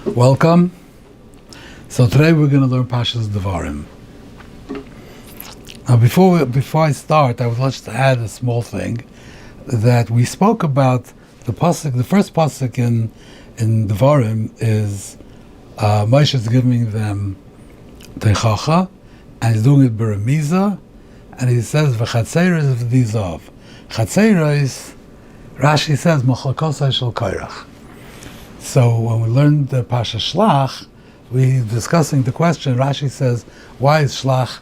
Welcome. So today we're going to learn Parshas Devarim. Now before I start, I would like to add a small thing that we spoke about the pasuk. The first pasuk in Devarim is Moshe is giving them chacham, and he's doing it beremiza, and he says v'chatzeiros v'dizov. Chatzeiros, Rashi says machlokosai shel koirach. So when we learned the Parshas Shlach, we discussing the question. Rashi says, why is Shlach?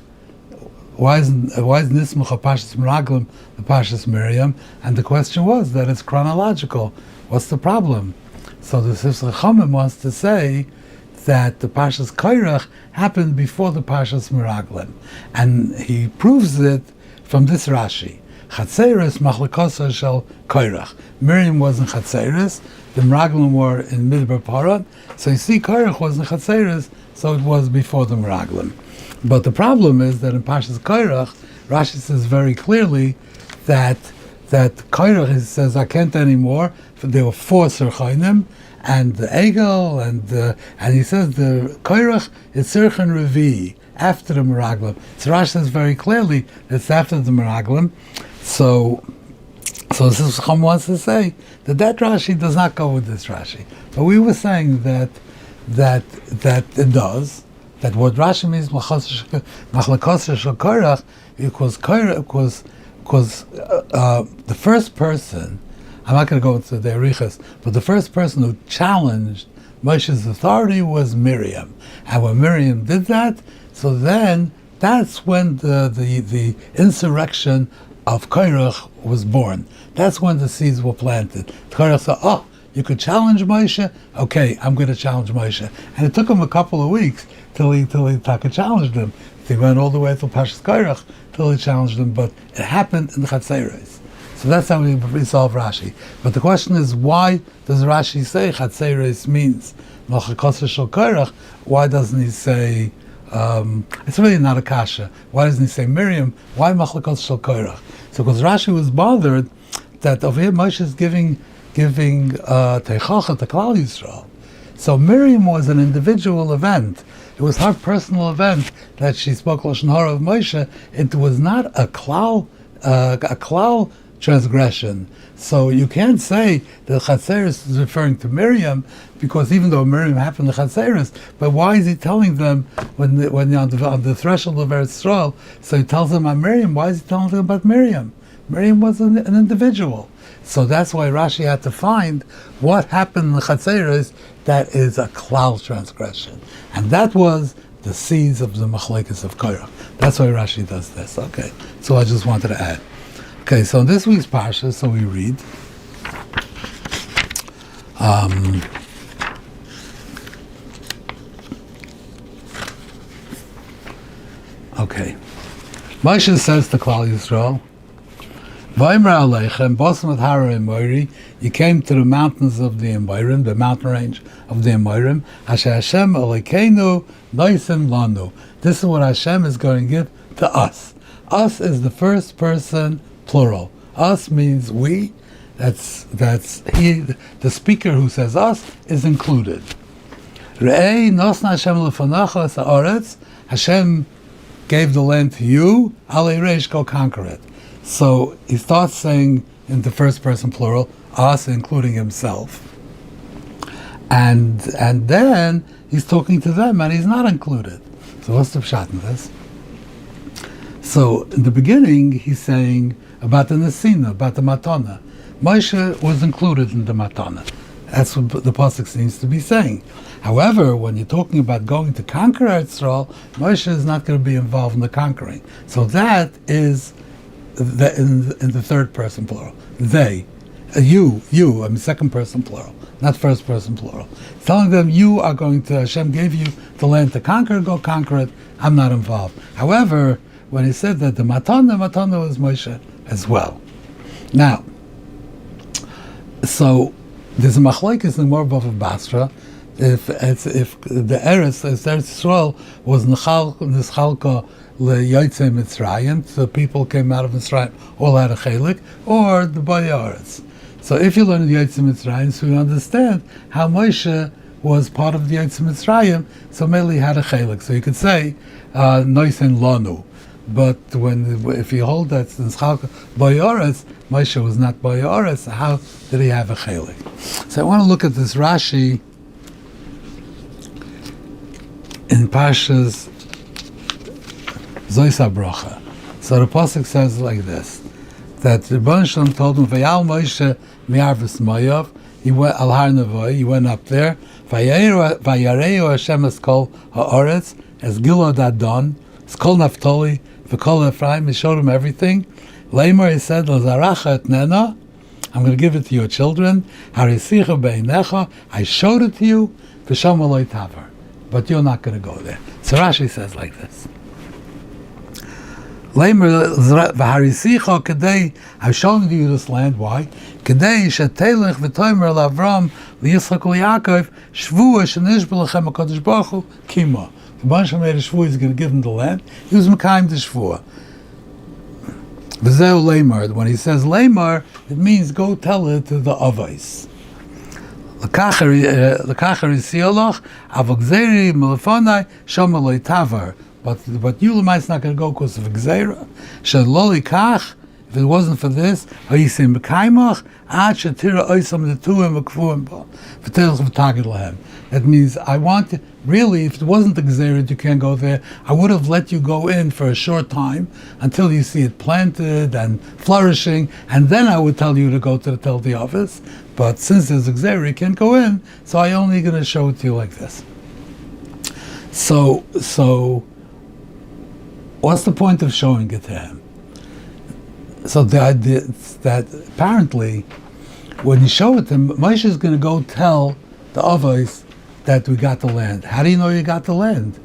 Why is Nismuch a Parshas Meraglim the Parshas Miriam? And the question was that it's chronological. What's the problem? So the chacham wants to say that the Parshas Koirach happened before the Parshas Meraglim, and he proves it from this Rashi. Chatzeres machlekasa shel Koirach. Miriam was in Chatzeres, the Meraglim were in Midbar Paran. So you see, Koirach was in Chatzeres, so it was before the Meraglim. But the problem is that in Parshas Koirach, Rashi says very clearly that Koirach, he says, I can't anymore. There were 4 Serchainim, and the Egel, and he says the Koirach is Serchan Revi, after the Meraglim. So Rashi says very clearly it's after the Meraglim. So this Chacham wants to say that Rashi does not go with this Rashi. But we were saying that it does. That what Rashi means machlekasa shel Koirach, because the first person, I'm not going to go into the Arichas, but the first person who challenged Moshe's authority was Miriam. And when Miriam did that, so then that's when the insurrection of Koirach was born. That's when the seeds were planted. Koirach said, you could challenge Moshe? Okay, I'm going to challenge Moshe. And it took him a couple of weeks till he challenged him. He went all the way to Parshas Koirach till he challenged him, but it happened in the Chatzeres. So that's how we resolve Rashi. But the question is, why does Rashi say Chatzeres means Malchakosah Shel Koirach? Why doesn't he say, it's really not a kasha. Why doesn't he say Miriam? Why Malchakosah Shel Koirach? So because Rashi was bothered that over here Moshe is giving Teichacha to Klal Yisrael. So Miriam was an individual event. It was her personal event that she spoke Lashon Hara of Moshe. It was not a klal transgression. So you can't say that Chatzeres is referring to Miriam, because even though Miriam happened to Chatzeres, but why is he telling them when they're on the threshold of Eretz Yisrael? So he tells them about Miriam. Why is he telling them about Miriam? Miriam was an individual. So that's why Rashi had to find what happened in the Chatzeres that is a klal transgression. And that was the seeds of the machlekes of Koirach. That's why Rashi does this. Okay, so I just wanted to add. Okay, so in this week's Parsha, so we read, okay, Moshe says to Klal Yisrael, Vayimra Aleichem, Bosmat Hara Emoiri, you came to the mountains of the Emorim, the mountain range of the Emorim, Asher Hashem Aleikeinu Noisim Lanu. This is what Hashem is going to give to us. Us is the first person plural. Us means we. That's he. The speaker who says us is included. Re'ei nosna Hashem lefanacha sa'aretz. Hashem gave the land to you. Alei reish, go conquer it. So he starts saying in the first person plural, us, including himself, and then he's talking to them, and he's not included. So what's the pshat in this? So in the beginning, he's saying about the Nesina, about the Matana. Moshe was included in the Matana. That's what the pasuk seems to be saying. However, when you're talking about going to conquer Eretz Yisrael, Moshe is not going to be involved in the conquering. So that is in the third person plural. They, you, second person plural, not first person plural. It's telling them, you are going to, Hashem gave you the land to conquer, go conquer it, I'm not involved. However, when he said that the Matana was Moshe as well. Now, so there's a machlekes in more of Basra, if the Eretz Yisrael was Nischalka L'Yotzei Mitzrayim, so people came out of Mitzrayim, all had a chelik, or the Bayaretz. So if you learn the Yotzei Mitzrayim, so you understand how Moshe was part of the Eretz Mitzrayim, so mainly had a chelik. So you could say Noisen Lanu. But if you hold that since Bayoretz, Moshe was not Bayoretz, how did he have a chelik? So I want to look at this Rashi in Parshas Zoysa Bracha. So the pasuk says like this: that the Rebbeinu Shalom told him, "Vayal Moshe mi'arvis Mayav." He went al Har Nevoy. He went up there. Vayareu Hashem es kol haaretz as Gilad Adon, es kol Naphtali, v'kol Ephraim. He showed him everything. Lamer, he said, "L'zaracha etnena." I'm going to give it to your children. Harisicha beinecha. I showed it to you. V'sham aloi taver. But you're not going to go there. So Rashi says like this. I'm showing you this land. Why? Kedei shetelech v'tomer l'Avram l'Yitzchak l'Yaakov shvua shenishba lechem HaKadosh Baruch Hu kima. The Moshe made a shvua. He's going to give them the land. He was mekayim the shvua. V'zeu leimar. When he says leimar, it means go tell it to the avos. L'kacher yisiolach avogzeri melefonai shama loy tavar. But Yulamai is not going to go because of Gzeira. Shaloli kach. If it wasn't for this, Hayisim b'kaimach ad shetira oisam netuim v'kfuim ba v'telch v'tagid lahem. That means I want to, really, if it wasn't the Gzeira, you can't go there. I would have let you go in for a short time until you see it planted and flourishing, and then I would tell you to go to the Teldi office. But since there's a Gzeira, you can't go in. So I'm only going to show it to you like this. So. What's the point of showing it to him? So the idea is that apparently, when you show it to him, Moshe is going to go tell the Avos that we got the land. How do you know you got the land?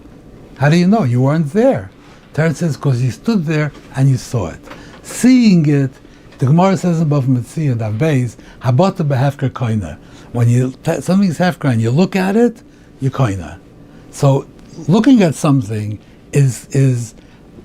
How do you know? You weren't there. Teretz says because you stood there and you saw it. Seeing it, the Gemara says above Mitzvah and Avbeis, Habata behefker koina. When something's hefker and you look at it, you koina. So looking at something is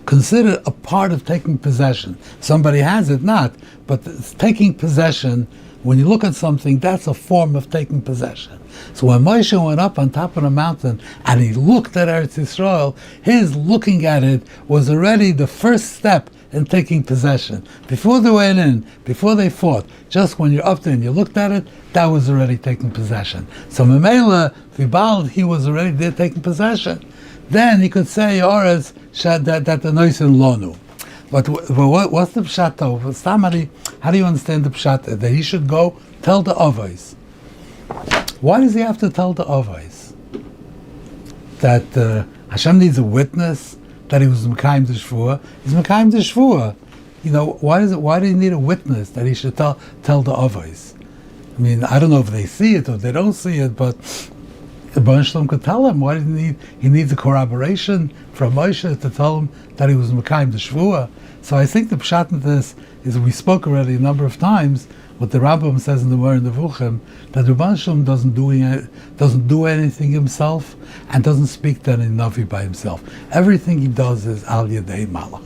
considered a part of taking possession. Somebody has it, not, but it's taking possession. When you look at something, that's a form of taking possession. So when Moshe went up on top of the mountain and he looked at Eretz Yisrael, his looking at it was already the first step in taking possession. Before they went in, before they fought, just when you're up there and you looked at it, that was already taking possession. So Memela, Vibal, he was already there taking possession. Then he could say, Oretz, that the noise in Lonu. But what's the pshat though? How do you understand the pshat? That he should go tell the Avos. Why does he have to tell the Avos? That Hashem needs a witness that he was Mekayim the Shvua. He's Mekayim the Shvua. You know, why do you need a witness that he should tell the Avos? I mean, I don't know if they see it or they don't see it, but the Rebbeinu Shalom could tell him. Why did he needs a corroboration from Moshe to tell him that he was Mekayim the Shvua. So I think the pshat in this is, we spoke already a number of times, what the Rambam says in the Moreh Nevuchim, that the Rebbeinu Shalom doesn't do anything himself and doesn't speak to any Navi by himself. Everything he does is Al Yadei Malach.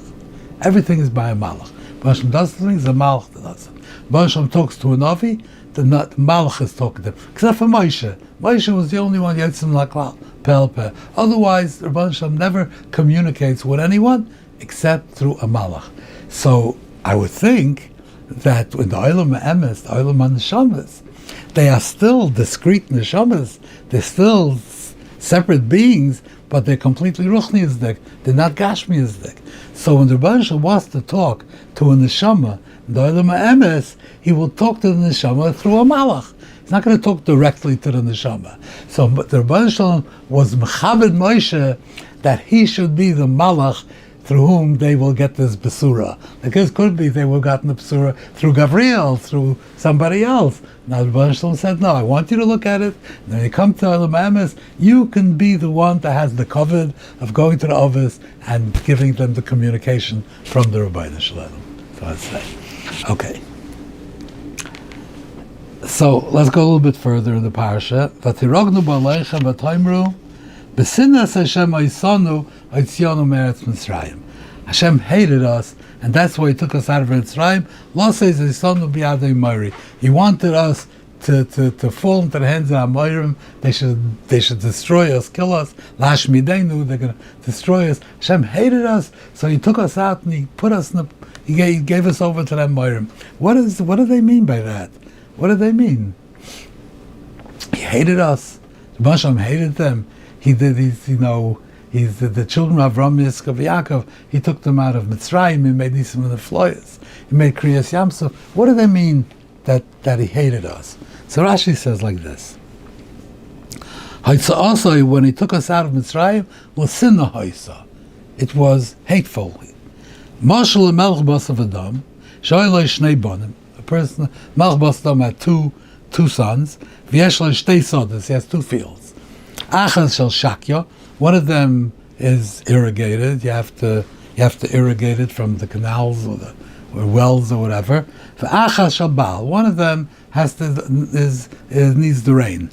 Everything is by a Malach. Rebbeinu Shalom does things, the Malach does it. Rebbeinu Shalom talks to a Navi, the Malach is talking to him. Except for Moshe. Moshe was the only one Yotzim Laklal Pel Peh. Otherwise, the Rebbeinu Shalom never communicates with anyone except through a Malach. So I would think that in the Olam HaEmes, the Olam HaNeshamas, they are still discrete Neshamas. They're still separate beings, but they're completely Ruchni-izdik. They're not Gashmi-izdik. So when the Rebbeinu Shalom wants to talk to a Neshama, in the Olam HaEmes, he will talk to the Neshama through a Malach. He's not going to talk directly to the Neshama. So the Rebbeinu Shalom was Mechabed Moshe that he should be the Malach through whom they will get this Besura. Because it could be they will have gotten the Besura through Gabriel, through somebody else. Now the Rebbeinu Shalom said, no, I want you to look at it. And when you come to Olam HaEmes, you can be the one that has the covet of going to the office and giving them the communication from the Rebbeinu Shalom. So I'd say. Okay. So let's go a little bit further in the parasha. V'tirognu b'aleichem v'toimru b'sinas Hashem oisanu oitzionu me'eretz Mitzrayim. Hashem hated us, and that's why He took us out of Mitzrayim. Lo says oisanu b'yadei mori. He wanted us to fall into the hands of Amorim. They should destroy us, kill us. Lash midenu, they're going to destroy us. Hashem hated us, so He took us out and He put us in He gave us over to the Amorim. What do they mean by that? What do they mean? He hated us. Moshe hated them. He's the children of Rabbi Yaakov Yaakov. He took them out of Mitzrayim. He made Nisim and the Floyas. He made Kriyas Yamsuf. What do they mean that He hated us? So Rashi says like this. Also, when He took us out of Mitzrayim, was sinna haisa. It was hateful. Moshe lemelch basav adam, shoyloi shnei bonim. A person, melch basav adam had two sons. V'yesh lo shtei sodas. He has two fields. Achaz shel shakya. One of them is irrigated. You have to irrigate it from the canals or wells or whatever. V'achaz shel bal. One of them needs the rain.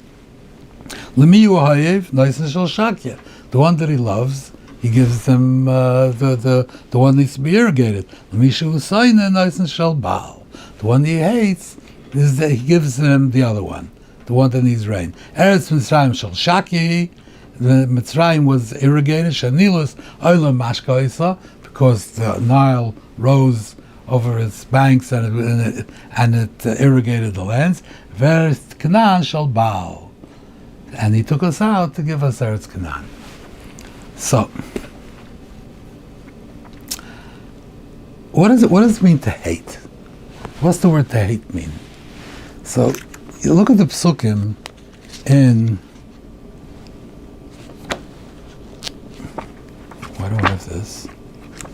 L'mi hu hayev noisen shel shakya. The one that he loves, he gives them the one needs to be irrigated. L'mi shu sayne noisen shel bal. The one he hates is that he gives them the other one, the one that needs rain. Eretz Yisrael shel shakya. The Mitzrayim was irrigated, Shanilus Olam Mashkaisa, because the Nile rose over its banks and it irrigated the lands. Ve'eretz Canaan shall Baal, and He took us out to give us Eretz Canaan. So, what does it mean to hate? What's the word to hate mean? So, you look at the Psukim in. Why do I have this?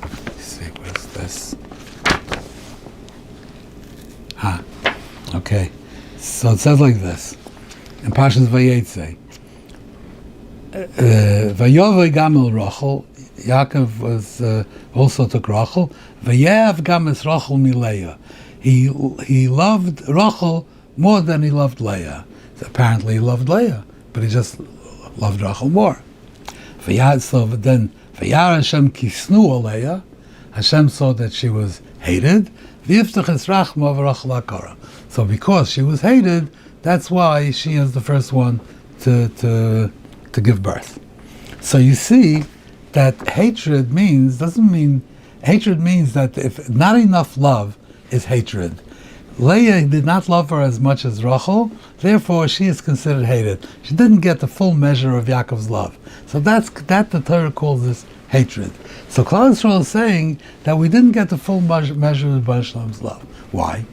Let's see, where's this? Okay. So it says like this in Parshas Vayetze. Vayovei gamel Rachel. Yaakov was also took Rachel. Vayev games Rachel mileah. He loved Rachel more than he loved Leah. So apparently he loved Leah, but he just loved Rachel more. So then. Hashem kisnu aleya. Hashem saw that she was hated. So because she was hated, that's why she is the first one to give birth. So you see that hatred means that if not enough love is hatred. Leah did not love her as much as Rachel, therefore she is considered hated. She didn't get the full measure of Yaakov's love. So that the Torah calls this hatred. So Klal Yisrael is saying that we didn't get the full measure of Hashem love. Why?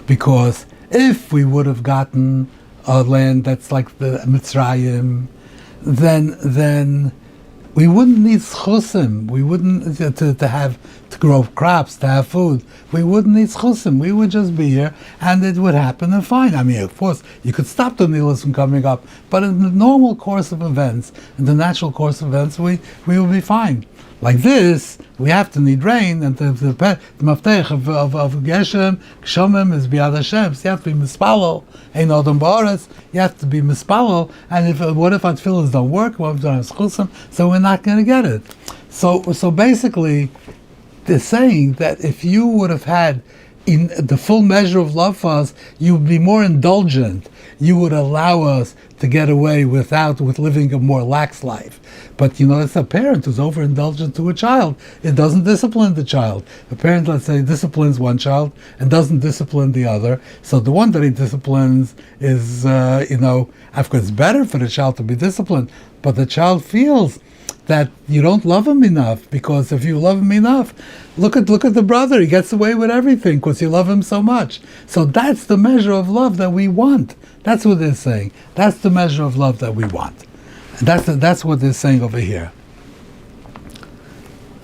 Because if we would have gotten a land that's like the Mitzrayim, then we wouldn't need chusim. We wouldn't to grow crops, to have food. We wouldn't need chusim. We would just be here, and it would happen and fine. I mean, of course, you could stop the Nilas from coming up, but in the normal course of events, in the natural course of events, we will be fine. Like this, we have to need rain, and the maftech of Geshem, Gshomim is B'yad Hashem. So you have to be mispalel, Ein Odom Ba'aretz. You have to be mispalel, and what if our tefillahs don't work? What if we don't have chusim? So we're not going to get it. So basically, they're saying that if you would have had in the full measure of love for us, you would be more indulgent. You would allow us to get away with living a more lax life. But it's a parent who's overindulgent to a child. It doesn't discipline the child. A parent, let's say, disciplines one child and doesn't discipline the other. So the one that he disciplines is, of course, it's better for the child to be disciplined. But the child feels that you don't love him enough, because if you love him enough, look at the brother, he gets away with everything because you love him so much. So that's the measure of love that we want. That's what they're saying. That's the measure of love that we want. And that's what they're saying over here.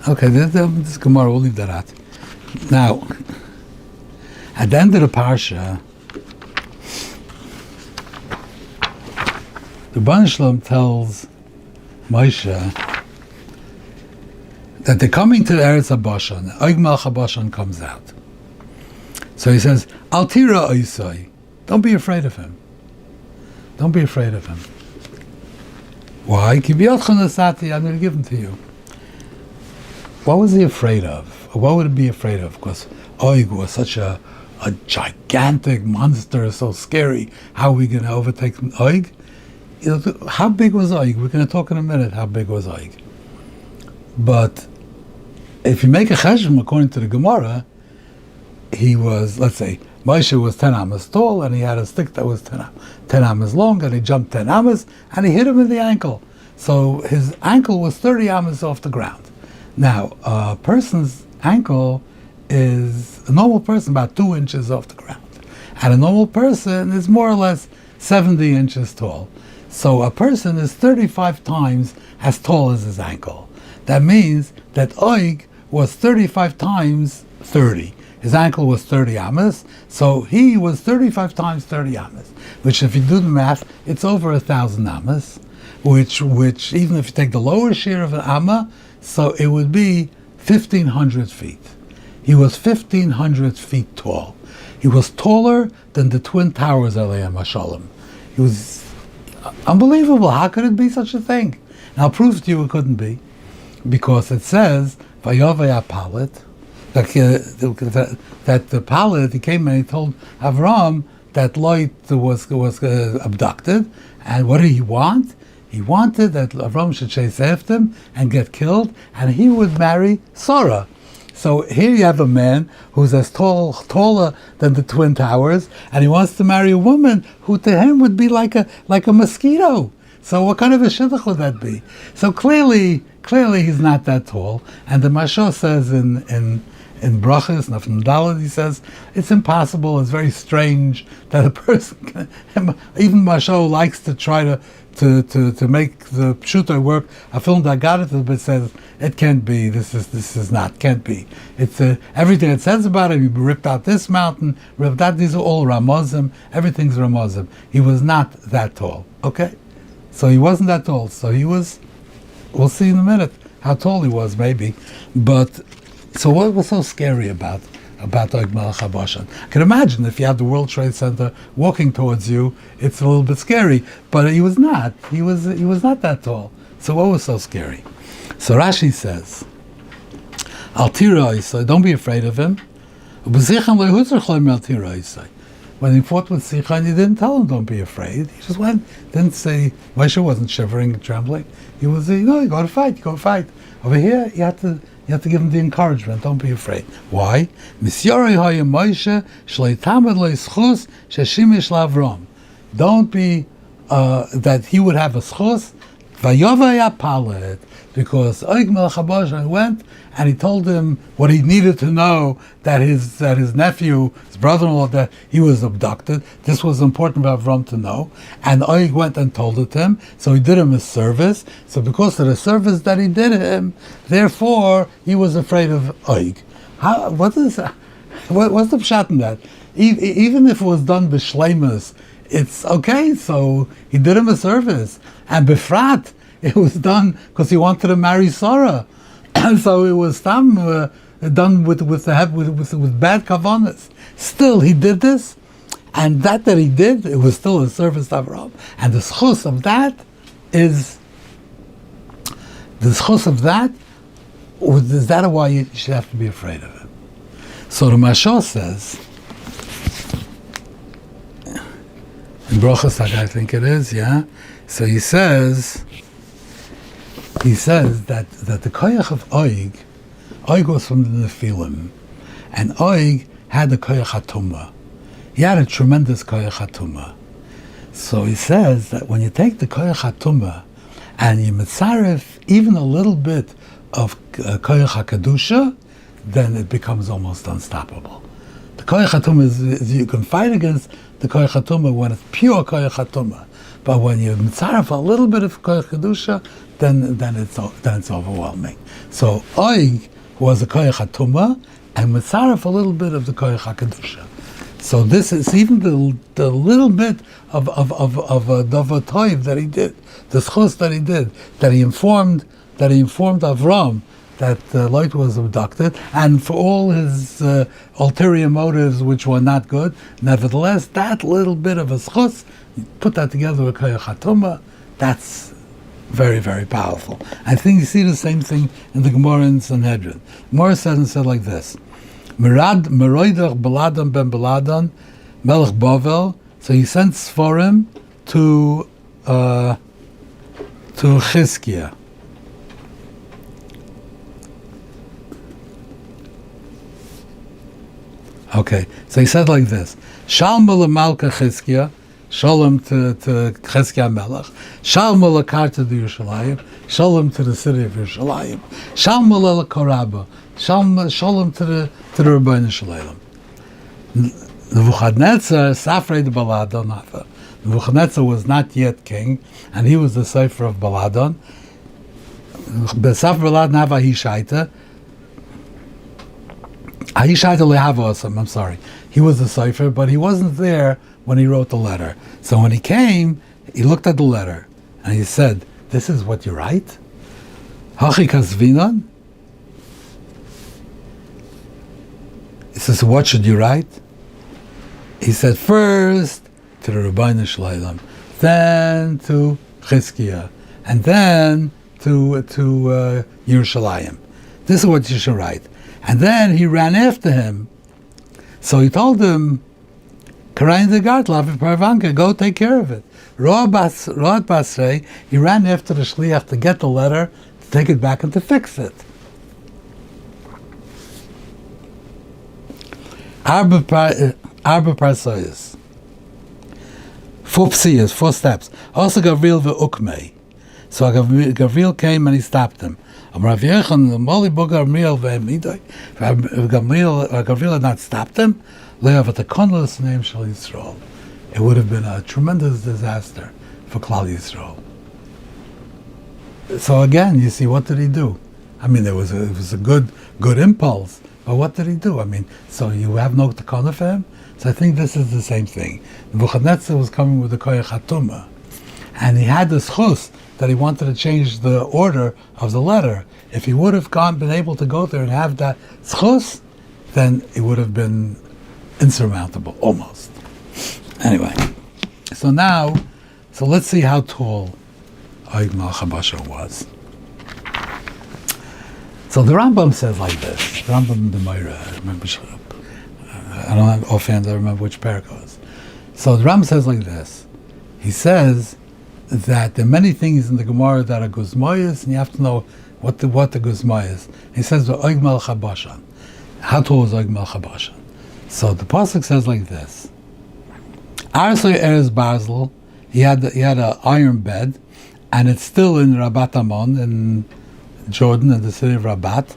Okay, this Gemara, we'll leave that out. Now, at the end of the Parsha, the Ban Shalom tells Moshe that they're coming to the Eretz HaBashan. Oig Melech HaBashan comes out. So he says, Al tira oisai. Don't be afraid of him. Don't be afraid of him. Why? Ki biyotcha nasati, I'm going to give him to you. What was he afraid of? What would he be afraid of? Because Oig was such a a gigantic monster, so scary. How are we going to overtake Oig? How big was Oig? We're going to talk in a minute how big was Oig. But if you make a cheshbon according to the Gemara, he was, let's say, Moshe was 10 amas tall, and he had a stick that was 10 amas long, and he jumped 10 amas, and he hit him in the ankle. So his ankle was 30 amas off the ground. Now, a person's ankle is, a normal person, about 2 inches off the ground. And a normal person is more or less 70 inches tall. So a person is 35 times as tall as his ankle. That means that Oig was 35 times 30. His ankle was 30 amas, so he was 35 times 30 amas, which if you do the math, it's over 1,000 amas, which even if you take the lower share of an amma, so it would be 1,500 feet. He was 1,500 feet tall. He was taller than the Twin Towers, Aleichem Hashalom. He was unbelievable. How could it be such a thing? And I'll prove to you it couldn't be, because it says, Vayovei HaPalet, that the Palet, he came and he told Avram that Lot was abducted, and what did he want? He wanted that Avram should chase after him and get killed, and he would marry Sarah. So here you have a man who's as taller than the Twin Towers, and he wants to marry a woman who to him would be like a mosquito. So what kind of a shidduch would that be? So clearly he's not that tall. And the Mashal says in Brachas, Nafim Daled, he says, it's impossible, it's very strange that a person can, even Mashal likes to try to make the pshuta work. A film that got it, but says, it can't be, this is not, can't be. It's everything it says about him, he ripped out this mountain, ripped out, these are all Ramazim, everything's Ramazim. He was not that tall, okay? So he wasn't that tall, so he was, we'll see in a minute how tall he was, maybe. But so what was so scary about Oig Melech HaBashan? I can imagine if you had the World Trade Center walking towards you, it's a little bit scary. But he was not. He was not that tall. So what was so scary? So Rashi says, Al Tira Isai, don't be afraid of him. When he fought with Sichan, he didn't tell him, don't be afraid. He just went, didn't say, Moshe wasn't shivering and trembling. He was, you go to fight. Over here, you have to give him the encouragement, don't be afraid. Why? Don't be, that he would have a schus, because Oig Melech HaBashan went and he told him what he needed to know, that his nephew, his brother-in-law, that he was abducted. This was important for Avram to know. And Oig went and told it to him, so he did him a service. So because of the service that he did him, therefore he was afraid of Oig. What's the pshat in that? Even if it was done b'shleimus, it's okay, so he did him a service. And befrat, it was done because he wanted to marry Sarah. And so it was done with bad kavanas. Still, he did this, and that he did, it was still a service to Avraham. And the schus of that is why you should have to be afraid of him. So the Mashal says, in Brachas, I think it is, yeah. So he says that the koyach of Oig was from the Nephilim, and Oig had the koyach hatumah. He had a tremendous koyach hatumah. So he says that when you take the koyach hatumah and you mitzaref even a little bit of koyach hakadusha, then it becomes almost unstoppable. The koyach hatumah is you can fight against the koyach hatumah when it's pure koyach hatumah. But when you mitzaref a little bit of koyach kedusha, then it's overwhelming. So Oig was a koyach hatumah, and mitzaref a little bit of the koyach hakadusha. So this is even the little bit of davar toiv that he did, the schus that he did, that he informed Avram that Lot was abducted, and for all his ulterior motives, which were not good, nevertheless, that little bit of a schus, put that together with koyach hatumah, that's very, very powerful. I think you see the same thing in the Gemara in Sanhedrin. Gemara said like this: Meroidach Baladan ben Baladan, Melech Bavel. So he sent Sforim to Chizkiah. Okay, so he said like this: Shalom Malka Chizkiah, Shalom to Chizkiah Melech, Shalom Lakar to the Yerushalayim, Shalom to the city of Yerushalayim, Shalom Lakoraba, Shalom to the Rabbeinu Shalom. Nebuchadnezzar Safrei de Baladon. Nebuchadnezzar was not yet king, and he was the Sefer of Baladon. Besaf Baladon Hava Hishaita. I'm sorry. He was the Sefer, but he wasn't there when he wrote the letter. So when he came, he looked at the letter and he said, "This is what you write? Hachi kasvinon?" He says, "What should you write?" He said, "First to the Rabbeinu Shalom, then to Chizkiah, and then to Yerushalayim. This is what you should write." And then he ran after him. So he told him, Karayin the Gartlav Parvanka, go take care of it. Road Basrei, he ran after the Shliach to get the letter, to take it back and to fix it. Arba Parsoyas. 4 psiyas, 4 steps. Also Gavril ve'ukmei. So Gavril came and he stopped him. Gavril had not stopped him. It would have been a tremendous disaster for Klal Yisrael. So again, you see, what did he do? I mean, it was a good impulse, but what did he do? I mean, so you have no takana for him? So I think this is the same thing. Nebuchadnezzar was coming with the koyach hatuma, and he had this chus that he wanted to change the order of the letter. If he would have been able to go there and have that chus, then it would have been insurmountable, almost. Anyway, so let's see how tall Oig Melech HaBashar was. So the Rambam says like this. The Rambam the Meira, I don't have offhand, I remember which parak it was. So the Rambam says like this. He says that there are many things in the Gemara that are guzmayas, and you have to know what the guzma is. He says the Oig Melech HaBashar. How tall is Oig Melech HaBashar? So the pasuk says like this: Arsoy Eretz Basel. He had an iron bed, and it's still in Rabat Amon in Jordan, in the city of Rabat.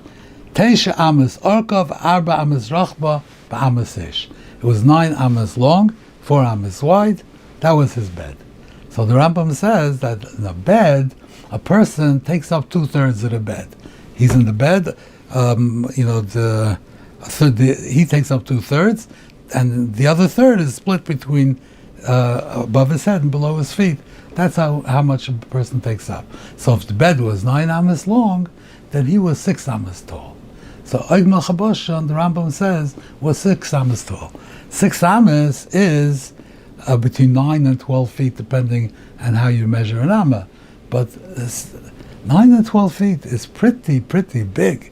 Teisha Amas Orkov, Arba Amas Rachba, Ba'amas Ish. It was 9 amas long, 4 amas wide. That was his bed. So the Rambam says that in a bed, a person takes up 2/3 of the bed. He's in the bed, he takes up 2/3, and the other third is split between above his head and below his feet. That's how much a person takes up. So if the bed was 9 amas long, then he was 6 amas tall. So Oig Melech HaBashar, the Rambam says, was 6 amas tall. 6 amas is between 9 and 12 feet, depending on how you measure an amma. But 9 and 12 feet is pretty big.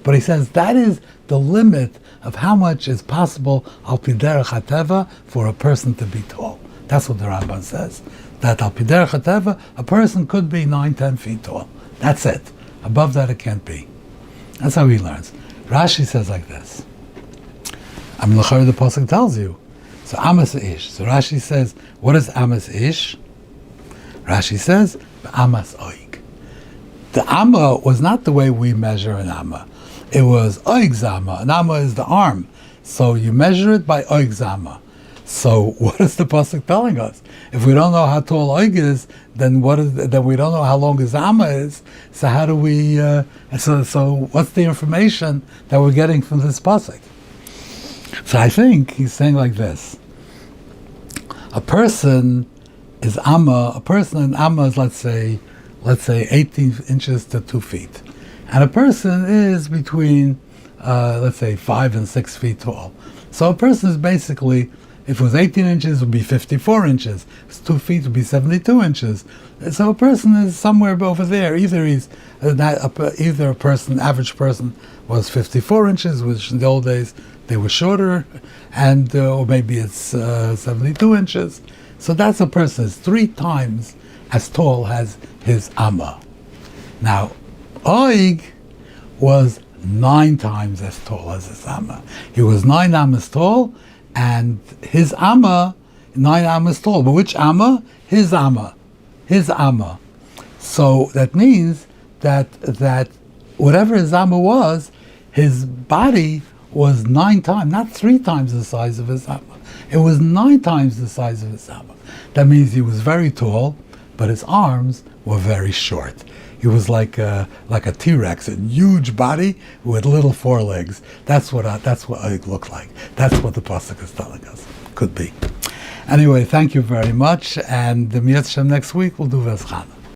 But he says that is the limit of how much is possible al pi derech hateva for a person to be tall. That's what the Rambam says. That al pi derech hateva, a person could be 9-10 feet tall. That's it. Above that it can't be. That's how he learns. Rashi says like this. The pasuk tells you. So Amas Ish. So Rashi says, what is Amas Ish? Rashi says, Amas Oig. The Amma was not the way we measure an Amma. It was Oig Zama. An Amma is the arm. So you measure it by Oig Zama. So what is the pasuk telling us? If we don't know how tall Oig is, then we don't know how long his Amma is. So how do we? So what's the information that we're getting from this pasuk? So I think he's saying like this: a person is Amma. A person in Amma is let's say 18 inches to 2 feet, and a person is between let's say 5 and 6 feet tall. So a person is basically If it was 18 inches, it would be 54 inches. If it's 2 feet, it would be 72 inches. So a person is somewhere over there. Either a person, average person, was 54 inches, which in the old days they were shorter, and or maybe it's 72 inches. So that's a person is 3 times as tall as his amma. Now, Oig was 9 times as tall as his amma. He was 9 ammas tall, and his amma, 9 ammas tall. But which amma? His amma. His amma. So that means that whatever his amma was, his body was 9 times, not 3 times the size of his amma. It was 9 times the size of his amma. That means he was very tall, but his arms were very short. He was like a T-Rex, a huge body with little forelegs. That's what it looked like. That's what the pasuk is telling us. Could be. Anyway, thank you very much, and the Hashem next week we'll do Vezchana.